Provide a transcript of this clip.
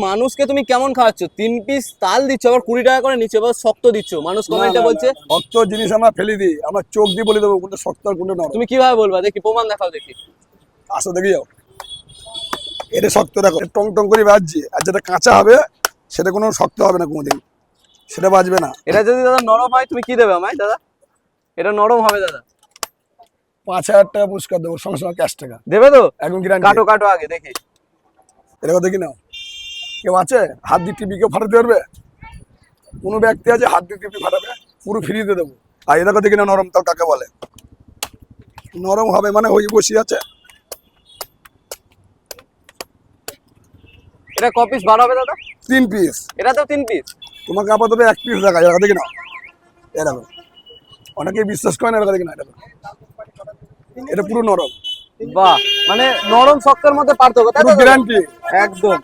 মানুষকে তুমি কেমন খাওয়াচ্ছ? 3 পিস তাল দিচ্ছ, আবার 20 টাকা করে নিচ্ছ, আবার শক্ত দিচ্ছ। মানুষ কমেন্টে বলছে শক্ত জিনিস আমরা ফেলে দিই, আমরা চোখ দিয়ে বলে দেবো কোনটা শক্ত আর কোনটা নরম। তুমি কিভাবে বলবা? দেখি প্রমাণ দেখাও দেখি। আসো দেখি যাও, এটা শক্ত দেখো, টং টং করে বাজছে, আর যেটা কাঁচা হবে সেটা কোনো শক্ত হবে না কোনোদিন, সেটা বাজবে না। এটা যদি দাদা নরম হয় তুমি কি দেবে আমায় দাদা? এটা নরম হবে দাদা, 5,000 টাকা পুরস্কার দেবো, সঙ্গে সঙ্গে ক্যাশ টাকা দেবে তো? একদম গ্যারান্টি। কাটো কাটো আগে দেখি। এরকম দেখি নাও, কেউ আছে হাত দিয়ে টিপি কেউ ফাটাতে পারবে? কোনো ব্যক্তি আছে হাত দিয়ে টিপি ফাটাবে? পুরো ফ্রিতে দেবো। আর এরকম দেখি না নরম তাও কাকে বলে? নরম হবে মানে ওই বসে আছে। এটা ক পিস বার হবে দাদা? 3 পিস। এটা তো 3 পিস। তোমাকে আপাতত 1 পিস দেখা যায়, দেখি না এরকম। অনেকেই বিশ্বাস করে না, এরকম দেখি না, এটা পুরো নরম। বাহ, মানে নরম শক্তের মধ্যে পার্থক্য, তাই তো? গ্যারান্টি একদম।